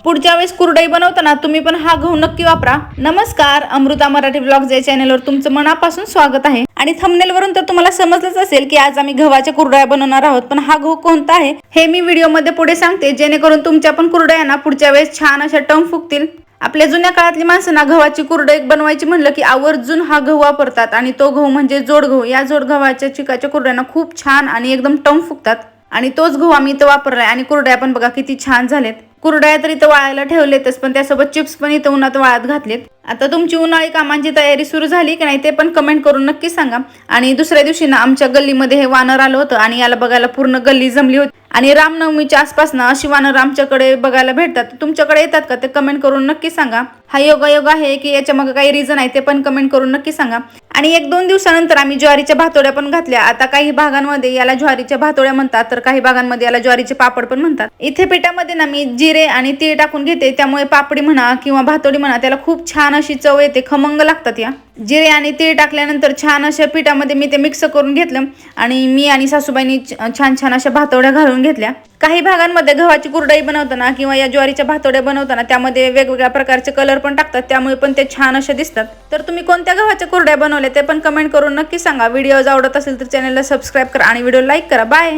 पुढच्या वेळेस कुरडई बनवताना तुम्ही पण हा गहू नक्की वापरा। नमस्कार, अमृता मराठी ब्लॉग्स या चॅनलवर तुमचं मनापासून स्वागत आहे। आणि थंबनेल वरून तर तुम्हाला समजलंच असेल की आज आम्ही गव्हाच्या कुरडया बनवणार आहोत, पण हा गहू कोणता आहे हे मी व्हिडिओमध्ये पुढे सांगते, जेणेकरून तुमच्या पण कुरडयांना पुढच्या वेळेस छान अशा टम फुगतील। आपल्या जुन्या काळातली माणसं ना गव्हाची कुरडई बनवायची म्हणलं की आवर्जून हा गहू वापरतात, आणि तो गहू म्हणजे जोड गहू। या जोड गव्हाच्या चिकाच्या कुरड्यांना खूप छान आणि एकदम टम फुगतात, आणि तोच गहू आम्ही इथं वापरलाय। आणि कुरड्या पण बघा किती छान झालेत। कुरड्या तर इथं वाळायला ठेवलेतच, पण त्यासोबत चिप्स पण इथं उन्हात वाळत घातलेत। आता तुमची उन्हाळी कामांची तयारी सुरू झाली की नाही ते पण कमेंट करून नक्की सांगा। आणि दुसऱ्या दिवशी ना आमच्या गल्लीमध्ये हे वानर आलं होतं, आणि याला बघायला पूर्ण गल्ली जमली होती। आणि रामनवमीच्या आसपास ना अशी वानर आमच्याकडे बघायला भेटतात। तुमच्याकडे येतात का ते कमेंट करून नक्की सांगा। हा योगायोग आहे की याच्या मागे काही रिझन आहे ते पण कमेंट करून नक्की सांगा। आणि 1-2 दिवसानंतर आम्ही ज्वारीच्या भातोड्या पण घातल्या। आता काही भागांमध्ये याला ज्वारीच्या भातोड्या म्हणतात, तर काही भागांमध्ये याला ज्वारीचे पापड पण म्हणतात। इथे पिठामध्ये ना मी जिरे आणि तीळ टाकून घेते, त्यामुळे पापडी म्हणा किंवा भातोडी म्हणा त्याला खूप छान अशी चव येते, खमंग लागतात। या जिरे आणि तीळ टाकल्यानंतर छान अशा पिठामध्ये मी ते मिक्स करून घेतलं, आणि मी आणि सासूबाईंनी छान छान अशा भातोड्या घालून घेतल्या। काही भागांमध्ये गव्हाची कुरडई बनवताना किंवा या ज्वारीच्या भातोड्या बनवताना त्यामध्ये वेगवेगळ्या प्रकारचे कलर पण टाकतात, त्यामुळे पण ते छान असे दिसतात। तर तुम्ही कोणत्या गव्हाच्या कुरड्या बनवल्या ते पण कमेंट करून नक्की सांगा। व्हिडिओ आवडत असेल तर चॅनलला सबस्क्राईब करा आणि व्हिडिओ लाईक करा। बाय।